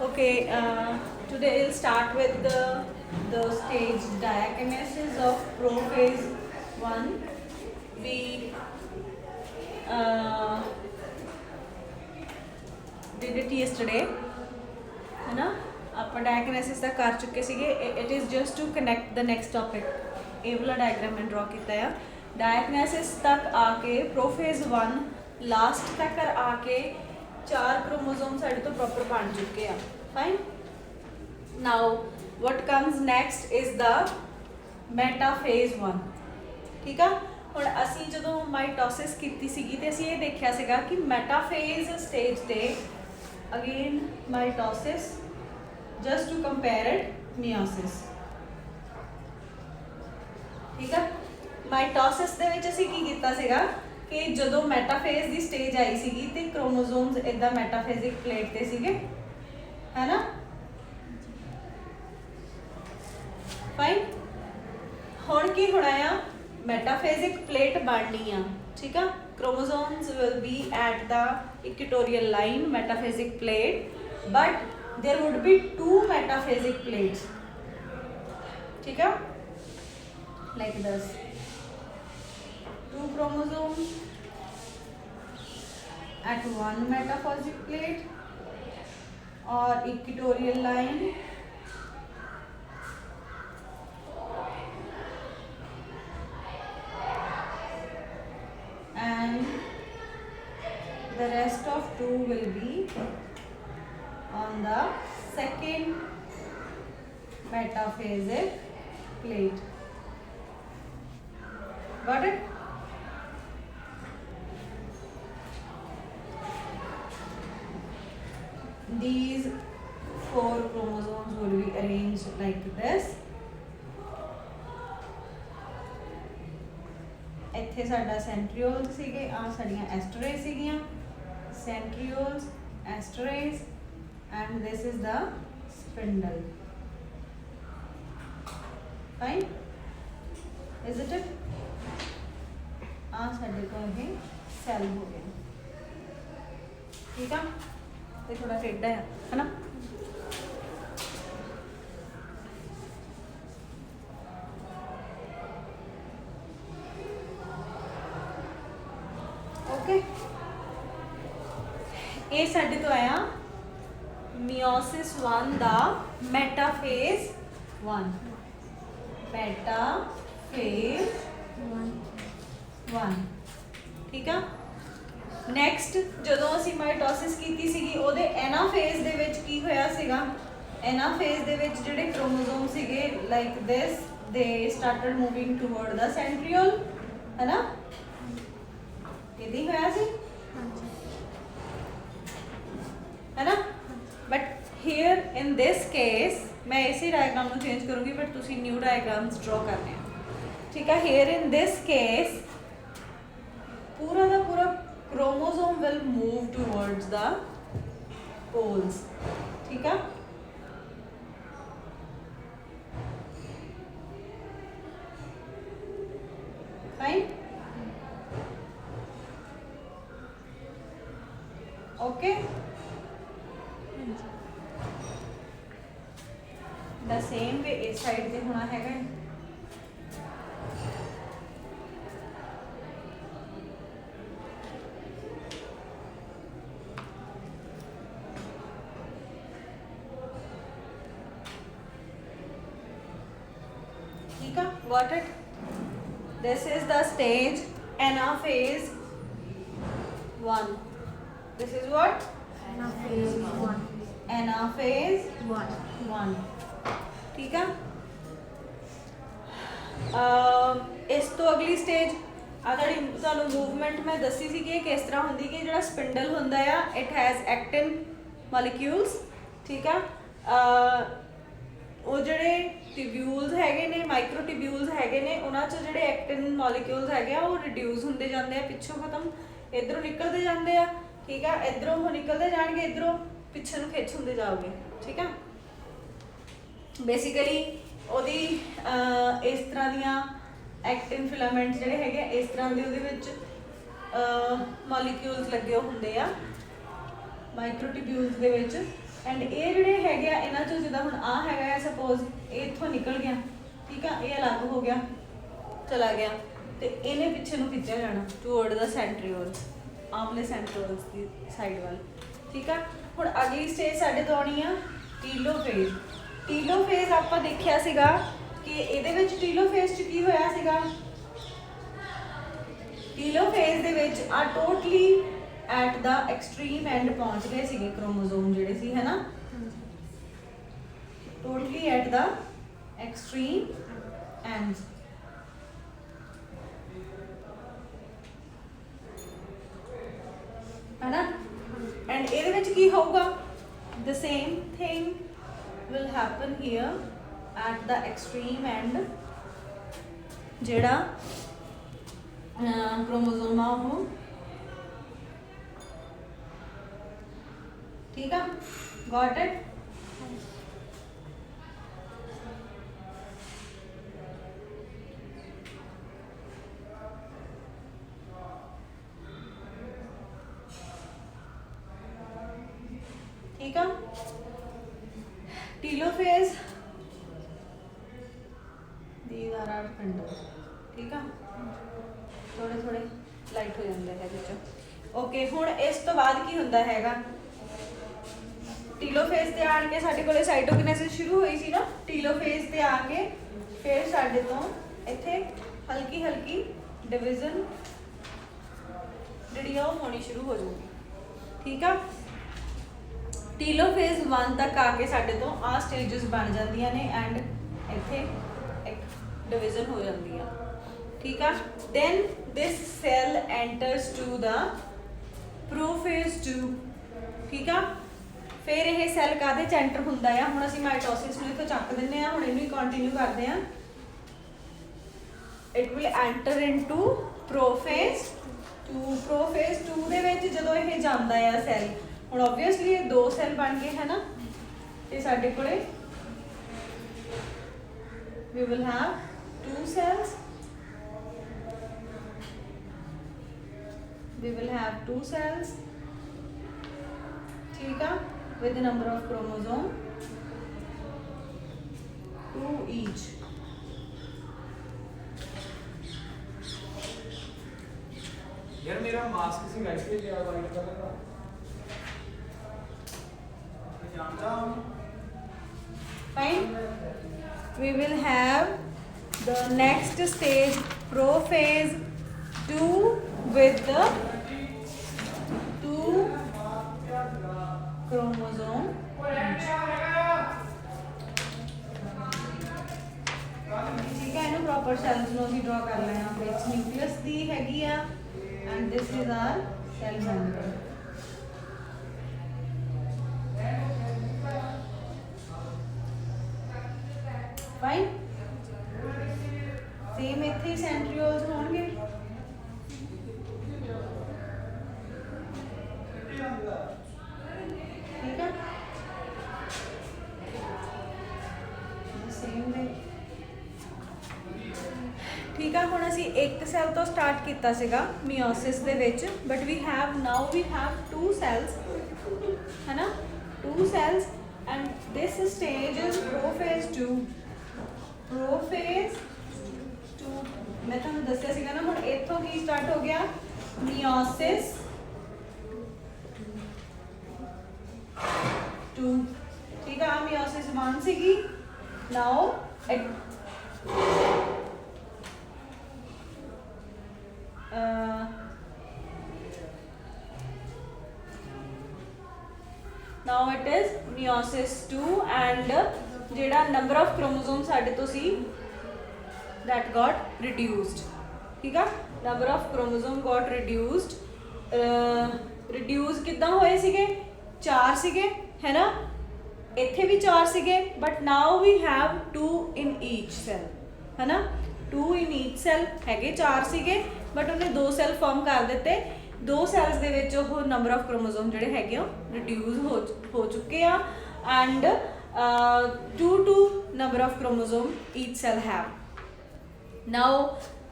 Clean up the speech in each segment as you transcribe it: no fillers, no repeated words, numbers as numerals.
Okay, today we'll start with the stage diakinesis of prophase 1. We uh, did it yesterday, है ना? ਆਪਾਂ diakinesis ਦਾ ਕਰ ਚੁੱਕੇ ਸੀਗੇ. It is just to connect the next topic. ਇਹ ਵਾਲਾ diagram ਮੈਂ draw ਕੀਤਾ ਆ. Diakinesis ਤੱਕ ਆ ਕੇ prophase 1 last ਤੱਕ ਆ ਕੇ 4 chromosome ਸਾਡੇ ਤੋਂ proper ਬਣ ਚੁੱਕੇ ਆ. Fine. Now what comes next is the metaphase 1. ਠੀਕ ਆ. ਹੁਣ ਅਸੀਂ ਜਦੋਂ ਮਾਈਟੋਸਿਸ ਕੀਤੀ ਸੀਗੀ ਤੇ ਅਸੀਂ ਇਹ ਦੇਖਿਆ ਸੀਗਾ ਕਿ ਮੈਟਾਫੇਜ਼ ਸਟੇਜ ਤੇ again ਮਾਈਟੋਸਿਸ just to compare it meiosis. ਠੀਕ ਆ. ਮਾਈਟੋਸਿਸ ਦੇ ਵਿੱਚ ਅਸੀਂ ਕੀ ਕੀਤਾ ਸੀਗਾ ਕਿ ਜਦੋਂ ਮੈਟਾਫੇਜ਼ ਦੀ ਸਟੇਜ ਆਈ ਸੀਗੀ ਤੇ ਕ੍ਰੋਮੋਸੋਮਸ ਇਦਾਂ ਮੈਟਾਫੇਜ਼ਿਕ ਪਲੇਟ ਤੇ ਸੀਗੇ, ਹੈ ਨਾ? ਫਾਈਨ. ਹੁਣ ਕੀ ਹੋਣਾ ਆ, ਮੈਟਾਫੇਜ਼ਿਕ ਪਲੇਟ ਬਣਨੀ ਆ. ਠੀਕ ਆ. chromosomes will be at the equatorial line metaphasic plate, but there would be 2 metaphasic plates. ठीक है, like this. 2 chromosomes at one metaphasic plate or equatorial line, and the rest of 2 will be on the second metaphasic plate. Got it? These 4 chromosomes will be arranged like this. ਇੱਥੇ ਸਾਡਾ ਸੈਂਟਰੀਓਲ ਸੀਗੇ, ਆ ਸਾਡੀਆਂ ਐਸਟਰੇਜ਼ ਸੀਗੀਆਂ. ਸੈਂਟਰੀਓਲਸ, ਐਸਟਰੇਜ਼, and this is the spindle. Fine, is it? ਆ ਸਾਡੇ ਕੋਲ ਇਹ ਸੈਲ ਹੋ ਗਿਆ. ਠੀਕ ਆ. ਇਹ ਥੋੜਾ ਟੇਢਾ ਹੈ ਨਾ? ਓਕੇ. ਇਹ ਸਾਡੇ ਤੋਂ ਆਇਆ meiosis 1 ਦਾ metaphase 1. metaphase 1. ਠੀਕ ਆ. ਨੈਕਸਟ ਜਦੋਂ ਅਸੀਂ ਮਾਈਟੋਸਿਸ ਕੀਤੀ ਸੀਗੀ ਉਹਦੇ ਐਨਾਫੇਜ਼ ਦੇ ਵਿੱਚ ਕੀ ਹੋਇਆ ਸੀਗਾ, ਐਨਾਫੇਜ਼ ਦੇ ਵਿੱਚ ਜਿਹੜੇ ਕ੍ਰੋਮੋਸੋਮ ਸੀਗੇ like this they started moving toward the centriole, ਹੈ ਨਾ? ਇਹਦੀ ਹੋਇਆ ਸੀ, ਹੈ ਨਾ? But here in this case मैं इसी डायग्राम को चेंज करूँगी, बट तुसी न्यू डायग्राम्स ड्रॉ करने हैं. ठीक है. here in this case पूरा का पूरा chromosome will move towards the poles. ठीक है. fine. okay. the same way इस साइड से होना हैगा. ठीक है. got it? this is the stage anaphase 1. this is what? Anaphase 1. anaphase 1. ठीक है. ਇਸ ਤੋਂ ਅਗਲੀ ਸਟੇਜ ਆ ਜਿਹੜੀ ਤੁਹਾਨੂੰ ਮੂਵਮੈਂਟ ਮੈਂ ਦੱਸੀ ਸੀ ਕਿ ਕਿਸ ਤਰ੍ਹਾਂ ਹੁੰਦੀ ਕਿ ਜਿਹੜਾ ਸਪਿੰਡਲ ਹੁੰਦਾ ਆ ਇਟ ਹੈਜ਼ ਐਕਟਿਨ ਮੋਲੀਕਿਊਲਸ. ਠੀਕ ਆ. ਉਹ ਜਿਹੜੇ ਟਿਬਿਊਲਸ ਹੈਗੇ ਨੇ, ਮਾਈਕਰੋ ਟਿਬਿਊਲਸ ਹੈਗੇ ਨੇ, ਉਹਨਾਂ 'ਚ ਜਿਹੜੇ ਐਕਟਿਨ ਮੋਲੀਕਿਊਲਸ ਹੈਗੇ ਆ ਉਹ ਰਿਡਿਊਸ ਹੁੰਦੇ ਜਾਂਦੇ ਆ, ਪਿੱਛੋਂ ਖਤਮ, ਇੱਧਰੋਂ ਨਿਕਲਦੇ ਜਾਂਦੇ ਆ. ਠੀਕ ਆ. ਇੱਧਰੋਂ ਉਹ ਨਿਕਲਦੇ ਜਾਣਗੇ, ਇੱਧਰੋਂ ਪਿੱਛੇ ਨੂੰ ਖਿੱਚ ਹੁੰਦੇ ਜਾਓਗੇ. ਠੀਕ ਆ. ਬੇਸਿਕਲੀ ਉਹਦੀ ਇਸ ਤਰ੍ਹਾਂ ਦੀਆਂ ਐਕਟਿਨ ਫਿਲਾਮੈਂਟ ਜਿਹੜੇ ਹੈਗੇ ਇਸ ਤਰ੍ਹਾਂ ਦੇ ਉਹਦੇ ਵਿੱਚ ਮੋਲੀਕਿਊਲਸ ਲੱਗੇ ਹੁੰਦੇ ਆ ਮਾਈਕਰੋਟਿਬਿਊਲਸ ਦੇ ਵਿੱਚ. ਐਂਡ ਇਹ ਜਿਹੜੇ ਹੈਗੇ ਆ ਇਹਨਾਂ ਚੋਂ ਜਿੱਦਾਂ ਹੁਣ ਆ ਹੈਗਾ ਸਪੋਜ਼ ਇਹ ਇੱਥੋਂ ਨਿਕਲ ਗਿਆ, ਠੀਕ ਆ, ਇਹ ਅਲੱਗ ਹੋ ਗਿਆ, ਚਲਾ ਗਿਆ, ਤੇ ਇਹਨੇ ਪਿੱਛੇ ਨੂੰ ਖਿੱਚਿਆ ਜਾਣਾ ਟੂਵਰਡ ਦਾ ਸੈਂਟਰੀਓਲ, ਆਮਲੇ ਸੈਂਟਰੀਓਲਸ ਦੀ ਸਾਈਡ ਵੱਲ, ਠੀਕ ਆ। ਹੁਣ ਅਗਲੀ ਸਟੇਜ ਸਾਡੇ ਤੋਂ ਆਉਣੀ ਆ ਟੀਲੋਫੇਜ਼। ਟੀਲੋਫੇਜ਼ ਆਪਾਂ ਦੇਖਿਆ ਸੀਗਾ ਕਿ ਇਹਦੇ ਵਿੱਚ ਟੀਲੋਫੇਜ਼ 'ਚ ਕੀ ਹੋਇਆ ਸੀਗਾ, ਟੀਲੋਫੇਜ਼ ਦੇ ਵਿੱਚ ਆ totally at the extreme and ਪਹੁੰਚ ਗਏ ਸੀਗੇ ਕ੍ਰੋਮੋਸੋਮ ਜਿਹੜੇ ਸੀ, ਹੈ ਨਾ, totally at the extreme and, ਹੈ ਨਾ। ਐਂਡ ਇਹਦੇ ਵਿੱਚ ਕੀ ਹੋਊਗਾ, the same thing will happen here at the extreme end, ਜਿਹੜਾ ਕ੍ਰੋਮੋਸੋਮ ਆ ਉਹ, ਠੀਕ ਆ, ਗॉट इट। ठीक है, telophase these are our spindles, ठीक है, थोड़े थोड़े लाइट हो जाते हैं ਵਿੱਚ। ओके, ਹੁਣ ਇਸ ਤੋਂ ਬਾਅਦ ਕੀ ਹੁੰਦਾ ਹੈਗਾ, ਟੀਲੋਫੇਜ਼ ਤੇ ਆਣ ਕੇ ਸਾਡੇ ਕੋਲੇ ਸਾਈਟੋਕਿਨੇਸਿਸ ਸ਼ੁਰੂ ਹੋਈ ਸੀ ਨਾ, ਟੀਲੋਫੇਜ਼ ਤੇ ਆ ਕੇ ਫਿਰ ਸਾਡੇ ਤੋਂ ਇੱਥੇ ਹਲਕੀ ਹਲਕੀ ਡਿਵੀਜ਼ਨ ਜਿਹੜੀ ਆ ਉਹ ਹੋਣੀ ਸ਼ੁਰੂ ਹੋ ਜਾਊਗੀ, ਠੀਕ ਆ। ਟੀਲੋਫੇਜ਼ 1 ਤੱਕ ਆ ਕੇ ਸਾਡੇ ਤੋਂ ਆ ਸਟੇजेस ਬਣ ਜਾਂਦੀਆਂ ਨੇ ਐਂਡ ਇੱਥੇ ਇੱਕ ਡਿਵੀਜ਼ਨ ਹੋ ਜਾਂਦੀ ਆ, ਠੀਕ ਆ। Then this cell enters to the prophase 2, ਠੀਕ ਆ। ਫਿਰ ਇਹ ਸੈੱਲ ਕਾਹਦੇ ਚ ਐਂਟਰ ਹੁੰਦਾ ਆ, ਹੁਣ ਅਸੀਂ ਮਾਈਟੋਸਿਸ ਨੂੰ ਇੱਥੋਂ ਚੱਕ ਦਿੰਦੇ ਆ, ਹੁਣ ਇਹਨੂੰ ਹੀ ਕੰਟੀਨਿਊ ਕਰਦੇ ਆ। It will enter into prophase 2। Prophase 2 ਦੇ ਵਿੱਚ ਜਦੋਂ ਇਹ ਜਾਂਦਾ ਆ ਸੈੱਲ, ਹੁਣ ਆਬਵੀਅਸਲੀ ਇਹ ਦੋ ਸੈੱਲ ਬਣ ਗਏ ਹੈ ਨਾ, ਤੇ ਸਾਡੇ ਕੋਲੇ we will have two cells, we will have two cells, ठीक है, with the number of chromosome 2 each। यार मेरा मास्क से वैसे गया वाइट कलर का, जानता हूं। Fine, we will have the next stage prophase 2 with the 2 chromosome each। ठीक है, ਇਹਨੂੰ ਪ੍ਰੋਪਰ ਸੈਲਸ ਨੂੰ ਅਸੀਂ ਡਰਾ ਕਰ ਲੈਣਾ, ਵਿੱਚ ਨਿਊਕਲੀਅਸ ਦੀ ਹੈਗੀ ਆ and this is our cell membrane। Fine, same ਇੱਥੇ ਸੈਂਟਰੀਓਲਸ ਹੋਣਗੇ, ਠੀਕ ਹੈ, ਸੇਮ ਵੇ, ਠੀਕ ਆ। ਹੁਣ ਅਸੀਂ ਇੱਕ ਸੈੱਲ ਤੋਂ ਸਟਾਰਟ ਕੀਤਾ ਸੀਗਾ ਮੀਓਸਿਸ ਦੇ ਵਿੱਚ, but we have two cells, ਹੈ ਨਾ, 2 cells and this stage is prophase 2। prophase 2 ਮੈਂ ਤੁਹਾਨੂੰ ਦੱਸਿਆ ਸੀਗਾ ਨਾ, ਹੁਣ ਇੱਥੋਂ ਕੀ ਸਟਾਰਟ ਹੋ ਗਿਆ, ਮੀਓਸਿਸ 2, ਠੀਕ ਆ। ਮੀਓਸਿਸ 1 ਸੀਗੀ, ਨਾਓ now it is meiosis 2 and ਜਿਹੜਾ number of chromosomes ਸਾਡੇ ਤੋਂ ਸੀ that got reduced, ਠੀਕ ਆ। number of chromosome got reduced, reduce ਕਿੱਦਾਂ ਹੋਏ ਸੀਗੇ, 4 ਸੀਗੇ, ਹੈ ਨਾ, ਇੱਥੇ ਵੀ 4 ਸੀਗੇ, but now we have 2 in each cell, ਹੈ ਨਾ, 2 in each cell ਹੈਗੇ, 4 ਸੀਗੇ, ਬਟ ਉਹਨੇ 2 ਸੈੱਲ ਫਾਰਮ ਕਰ ਦਿੱਤੇ। 2 ਸੈਲਸ ਦੇ ਵਿੱਚ ਉਹ ਨੰਬਰ ਆਫ ਕ੍ਰੋਮੋਸੋਮ ਜਿਹੜੇ ਹੈਗੇ ਆ ਰਿਡਿਊਸ ਹੋ ਚੁੱਕੇ ਆ and 2 number of chromosome each cell have। now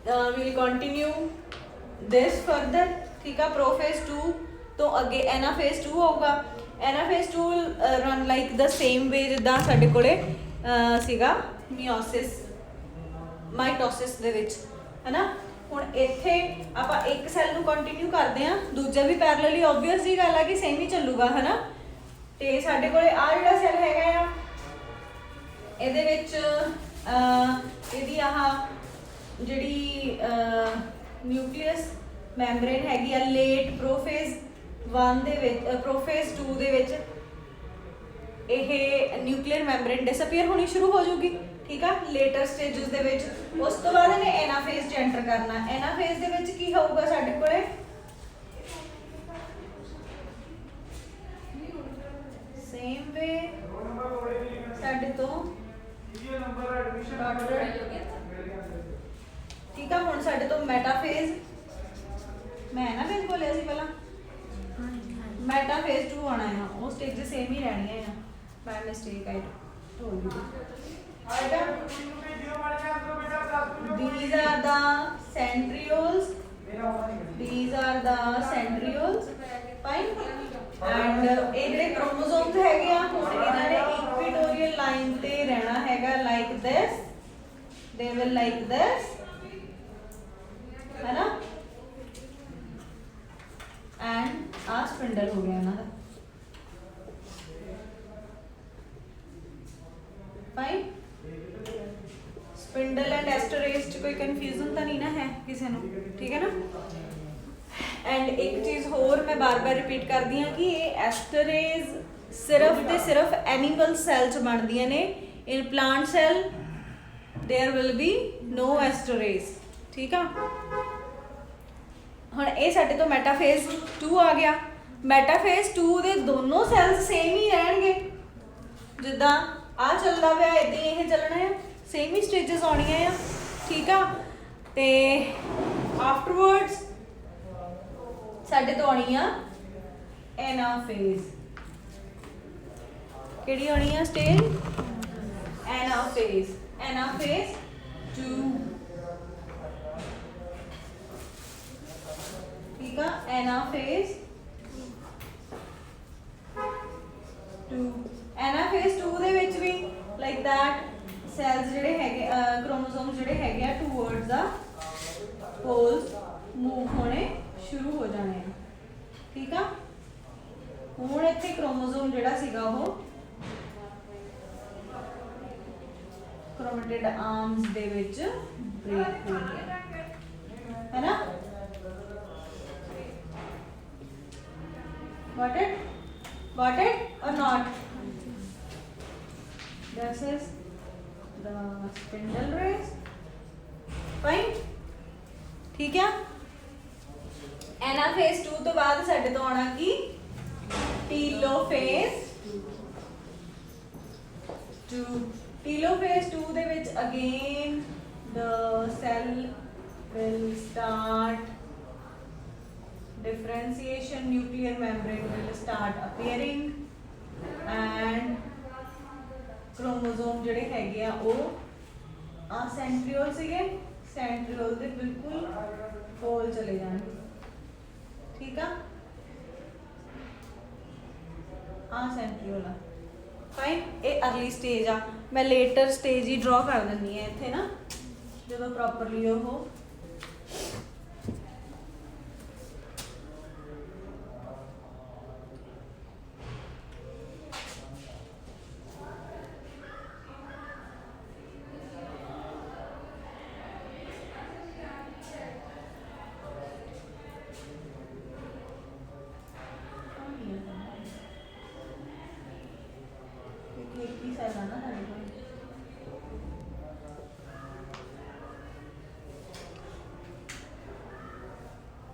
we will continue this further, ठीक है। प्रोफेज 2 तो अगे एनाफेज 2 होगा। ਐਨਾਫੇਜ਼ 2 ਰਨ ਲਾਈਕ ਦ ਸੇਮ ਵੇ ਜਿੱਦਾਂ ਸਾਡੇ ਕੋਲੇ ਸੀਗਾ ਮਿਓਸਿਸ ਮਾਈਟੋਸਿਸ ਦੇ ਵਿੱਚ, ਹੈਨਾ। ਹੁਣ ਇੱਥੇ ਆਪਾਂ ਇੱਕ ਸੈੱਲ ਨੂੰ ਕੰਟੀਨਿਊ ਕਰਦੇ ਆ, ਦੂਜਾ ਵੀ ਪੈਰਲਲੀ ਆਬਵੀਅਸ ਜੀ ਗੱਲ ਆ ਕਿ ਸੇਮ ਹੀ ਚੱਲੂਗਾ, ਹੈਨਾ। ਤੇ ਸਾਡੇ ਕੋਲੇ ਆ ਜਿਹੜਾ ਸੈੱਲ ਹੈਗਾ ਆ, ਇਹਦੇ ਵਿੱਚ ਇਹਦੀ ਆਹ ਜਿਹੜੀ ਨਿਊਕਲੀਅਸ ਮੈਂਬਰੇਨ ਹੈਗੀ ਆ, ਲੇਟ ਪ੍ਰੋਫੇਜ਼ 1 ਦੇ ਵਿੱਚ ਪ੍ਰੋਫੇਜ਼ 2 ਦੇ ਵਿੱਚ ਇਹ ਨਿਊਕਲੀਅਰ ਮੈਂਬਰੇਨ ਡਿਸਅਪੀਅਰ ਹੋਣੀ ਸ਼ੁਰੂ ਹੋ ਜਾਊਗੀ, ਠੀਕ ਆ, ਲੇਟਰ ਸਟੇਜਸ ਦੇ ਵਿੱਚ। ਉਸ ਤੋਂ ਬਾਅਦ ਇਹਨੇ ਐਨਾਫੇਜ਼ 'ਚ ਐਂਟਰ ਕਰਨਾ। ਐਨਾਫੇਜ਼ ਦੇ ਵਿੱਚ ਕੀ ਹੋਊਗਾ ਸਾਡੇ ਕੋਲੇ, ਸੇਮ ਵੇ ਸਾਡੇ ਤੋਂ ਠੀਕ ਆ। ਹੁਣ ਸਾਡੇ ਤੋਂ ਮੈਟਾਫੇਜ਼, ਮੈਂ ਐਨਾਫੇਜ਼ ਬੋਲਿਆ ਸੀ ਪਹਿਲਾਂ, ਮੈਟਾਫੇਜ਼ 2 ਆਉਣਾ ਹੈ। ਉਹ ਸਟੇਜਸ ਸੇਮ ਹੀ ਰਹਿਣੀਆਂ ਆ, by mistake I told you. These are the centrioles. These are the centrioles. Fine. And ਇਹ ਜਿਹੜੇ chromosomes ਹੈਗੇ ਆ, ਹੁਣ ਇਹਨਾਂ ਨੇ equatorial line ਤੇ ਰਹਿਣਾ ਹੈਗਾ, like this. They will like this. है ना? And आ spindle हो गया ना। Fine. स्पिंडल एंड एस्टरेज च कोई कन्फ्यूजन तो नहीं ना है किसी ਨੂੰ, ठीक है ना। एंड एक चीज़ होर मैं बार बार रिपीट कर दी हाँ कि ये एस्टरेज सिर्फ ते सिर्फ एनिमल सैल च बनदियां ने। In plant cell there will be no एस्टरेज, ठीक है। ਹੁਣ ਇਹ ਸਾਡੇ ਤੋਂ ਮੈਟਾਫੇਜ਼ 2 ਆ ਗਿਆ। ਮੈਟਾਫੇਜ਼ 2 ਦੇ ਦੋਨੋਂ ਸੈਲਸ ਸੇਮ ਹੀ ਰਹਿਣਗੇ, ਜਿੱਦਾਂ ਆ ਚੱਲਦਾ ਪਿਆ ਇਦਾਂ ਇਹ ਚੱਲਣਾ ਹੈ, ਸੇਮ ਹੀ ਸਟੇਜਸ ਆਉਣੀਆਂ ਆ, ਠੀਕ ਆ। ਤੇ ਆਫਟਰਵਰਡਸ ਸਾਡੇ ਤੋਂ ਆਉਣੀ ਆ ਐਨਾਫੇਜ਼। ਕਿਹੜੀ ਆਉਣੀ ਆ ਸਟੇਜ? ਐਨਾਫੇਜ਼। ਐਨਾਫੇਜ਼ 2, ਠੀਕ ਆ। ਐਨਾਫੇਜ਼ 2, ਐਨਾਫੇਜ਼ 2 ਦੇ ਵਿੱਚ ਵੀ ਲਾਈਕ ਦੈਟ ਸੈਲਸ ਜਿਹੜੇ ਹੈਗੇ ਕ੍ਰੋਮੋਸੋਮ ਜਿਹੜੇ ਹੈਗੇ ਆ ਟੂਵਰਡਸ ਦਾ ਪੋਲਸ ਮੂਵ ਹੋਣੇ ਸ਼ੁਰੂ ਹੋ ਜਾਣੇ ਆ, ਠੀਕ ਆ। ਹੁਣ ਇੱਥੇ ਕ੍ਰੋਮੋਸੋਮ ਜਿਹੜਾ ਸੀਗਾ ਉਹ ਕ੍ਰੋਮੈਟਿਡ ਆਰਮਸ ਦੇ ਵਿੱਚ ਬ੍ਰੇਕ ਹੋ ਗਿਆ, ਹੈ ਨਾ। Got it or not? This is the spindle rays. Fine. ठीक है। एनाफेज 2 तो बाद साडे तो आना की telophase 2। Telophase 2 they which again the cell will start differentiation, nuclear membrane will start appearing and chromosome ਜਿਹੜੇ ਹੈਗੇ ਆ ਉਹ ਆ ਸੈਂਟਰੀਓਲ ਸੀਗੇ, ਸੈਂਟਰੀਓਲ ਦੇ ਬਿਲਕੁਲ ਕੋਲ ਚਲੇ ਜਾਣਗੇ, ਠੀਕ ਆ। ਆ ਸੈਂਟਰੀਓਲ ਆ, ਫਾਈਨ। ਇਹ ਅਰਲੀ ਸਟੇਜ ਆ, ਮੈਂ ਲੇਟਰ ਸਟੇਜ ਹੀ ਡਰਾ ਕਰ ਦਿੰਦੀ ਆ ਇੱਥੇ ਨਾ, ਜਦੋਂ ਪ੍ਰੋਪਰਲੀ ਉਹ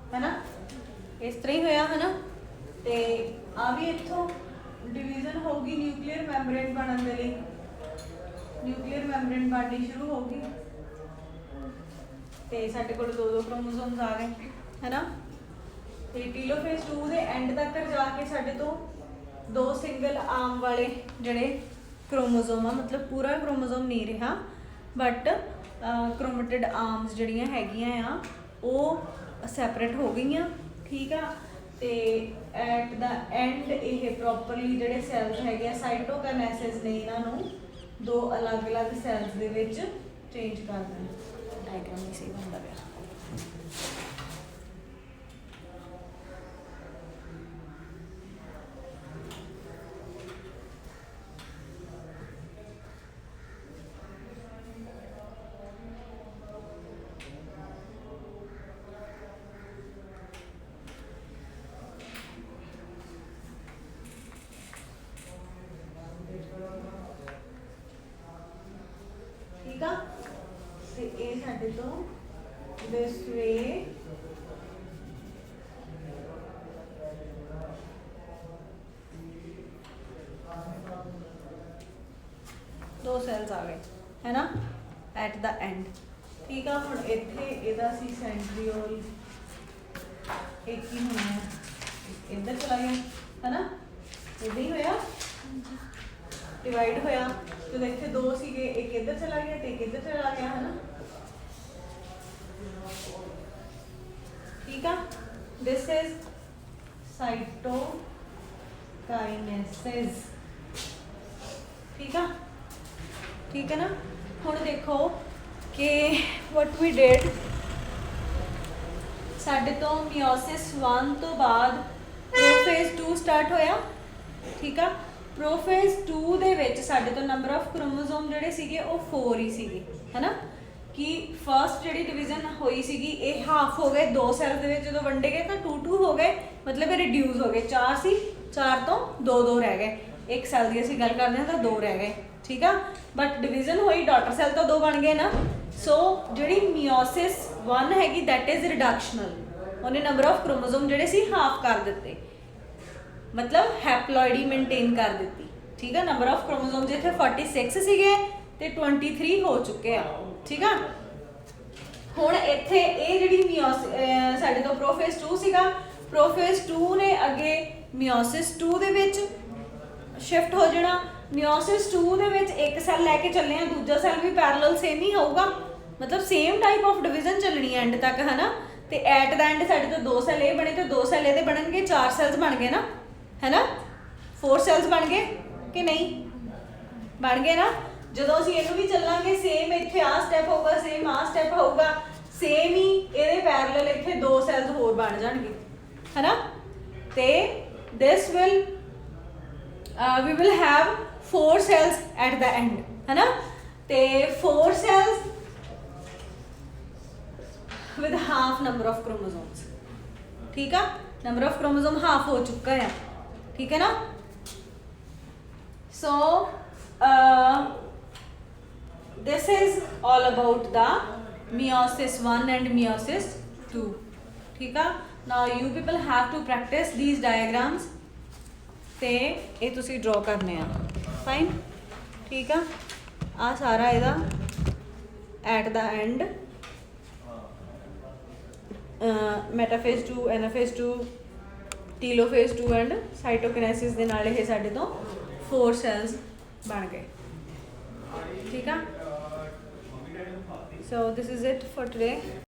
है ना, इस तरह ही होया है ना। ते आ भी इत्थों डिवीजन होगी न्यूक्लियर मैम्ब्रेन बनने दे लई, न्यूक्लियर मैम्ब्रेन बननी शुरू होगी ते साडे कोल दो क्रोमोसोम्स आ गए, है ना। ते टीलोफेज 2 दे एंड तक जाके साडे तो 2 सिंगल आर्म वाले जिहड़े क्रोमोसोम आ, मतलब पूरा क्रोमोसोम नहीं रहा बट क्रोमेटिड आर्म्स जिहड़ियां हैगियां आ वो सैपरेट हो गई, ठीक आ। ਤੇ ਐਟ ਦਾ ਐਂਡ ਇਹ ਪ੍ਰੋਪਰਲੀ ਜਿਹੜੇ ਸੈਲਸ ਹੈਗੇ ਆ ਸਾਈਟੋਕਾਈਨੇਸਿਸ ਨੇ ਇਹਨਾਂ ਨੂੰ ਦੋ ਅਲੱਗ-ਅਲੱਗ ਸੈਲਸ ਦੇ ਵਿੱਚ ਚੇਂਜ ਕਰ ਦੇਣਾ। ਡਾਇਗਰਾਮ ਨਹੀਂ ਸਹੀ ਬਣਦਾ ਪਿਆ। ਠੀਕ ਆ ਤੇ ਇਹ ਸਾਡੇ ਤੋਂ this way ਦੋ ਸੈਲਸ ਆ ਗਏ ਹੈ ਨਾ ਐਟ ਦਾ ਐਂਡ। ਠੀਕ ਆ ਹੁਣ ਇੱਥੇ ਇਹਦਾ ਸੀ ਸੈਂਟਰੀਓਲ ਇੱਕ ਹੀ ਹੋਣਾ ਇੱਧਰ ਚਲਾ ਗਿਆ ਹੈ ਨਾ ਇੱਦਾਂ ਹੀ ਹੋਇਆ डिवाइड होया तो देखते दो सीगे एक इधर चला गया तो एक इधर चला गया है ना। ठीक है दिस इज साइटोकाइनेसिस। ठीक है ना। हुण देखो कि व्हाट वी डिड साडे तो मियोसिस 1 तो बाद प्रोफेज 2 स्टार्ट होया। ठीक है प्रोफेज 2 ਦੇ ਵਿੱਚ ਸਾਡੇ ਤੋਂ ਨੰਬਰ ਆਫ ਕ੍ਰੋਮੋਸੋਮ ਜਿਹੜੇ ਸੀਗੇ ਉਹ 4 ਹੀ ਸੀਗੇ ਹੈ ਨਾ ਕਿ ਫਰਸਟ ਜਿਹੜੀ ਡਿਵੀਜ਼ਨ ਹੋਈ ਸੀਗੀ ਇਹ ਹਾਫ ਹੋ ਗਏ ਦੋ ਸੈੱਲ ਦੇ ਵਿੱਚ ਜਦੋਂ ਵੰਡੇ ਗਏ ਤਾਂ 2 ਹੋ ਗਏ ਮਤਲਬ ਇਹ ਰਿਡਿਊਸ ਹੋ ਗਏ 4 ਸੀ 4 ਤੋਂ 2 ਰਹਿ ਗਏ ਇੱਕ ਸੈੱਲ ਦੀ ਅਸੀਂ ਗੱਲ ਕਰਦੇ ਹਾਂ ਤਾਂ 2 ਰਹਿ ਗਏ। ਠੀਕ ਆ ਬਟ ਡਿਵੀਜ਼ਨ ਹੋਈ ਡਾਟਰ ਸੈੱਲ ਤੋਂ 2 ਬਣ ਗਏ ਨਾ। ਸੋ ਜਿਹੜੀ ਮਿਓਸਿਸ 1 ਹੈਗੀ ਦੈਟ ਇਜ਼ ਰਿਡਕਸ਼ਨਲ ਉਹਨੇ ਨੰਬਰ ਆਫ ਕ੍ਰੋਮੋਸੋਮ ਜਿਹੜੇ ਸੀ ਹਾਫ ਕਰ ਦਿੱਤੇ मतलब हैप्लॉइडी मेनटेन कर दी। ठीक है नंबर ऑफ क्रोमोसोम जिथे 46 सीगे ते 23 हो चुके हैं। ठीक है हुण इत्थे ये जिहड़ी मियोसिस साडे तो प्रोफेज 2 सीगा प्रोफेज 2 ने अगे मियोसिस 2 दे विच शिफ्ट हो जाना। मियोसिस 2 दे विच एक सैल लैके चले हैं दूजा सैल भी पैरेलल सेम ही होगा मतलब सेम टाइप ऑफ डिवीजन चलनी है एंड तक है ना। ते एट द एंड साडे तो 2 सैल ये बने तो 2 सैल ये बननगे 4 सैल्स बन गए ना है ना 4 सैल्स बन गए कि नहीं बन गए ना। ਜਦੋਂ ਅਸੀਂ ਇਹਨੂੰ ਵੀ ਚੱਲਾਂਗੇ ਸੇਮ ਇੱਥੇ ਆ ਸਟੈਪ ਹੋਊਗਾ ਸੇਮ ਆ ਸਟੈਪ ਹੋਊਗਾ ਸੇਮ ਹੀ ਇਹਦੇ ਪੈਰਲਲ ਇੱਥੇ ਦੋ ਸੈਲਸ ਹੋਰ ਬਣ ਜਾਣਗੇ ਹੈ ਨਾ। ਤੇ this will we will have 4 cells at the end है ना। ਤੇ 4 cells with half number of chromosomes। ठीक है नंबर ऑफ क्रोमोसोम हाफ हो चुका है। ठीक है ना। सो this is all about the meiosis 1 and meiosis 2। ठीक है now you people have to practice these diagrams ਤੇ ਇਹ ਤੁਸੀਂ draw ਕਰਨੇ ਆ fine। ठीक है ਆ ਸਾਰਾ ਇਹਦਾ at the end metaphase 2 anaphase 2 telophase 2 and cytokinesis ਦੇ ਨਾਲ ਇਹ ਸਾਡੇ ਤੋਂ 4 ਸੈਲਸ ਬਣ ਗਏ। ਠੀਕ ਆ। So this is it for today।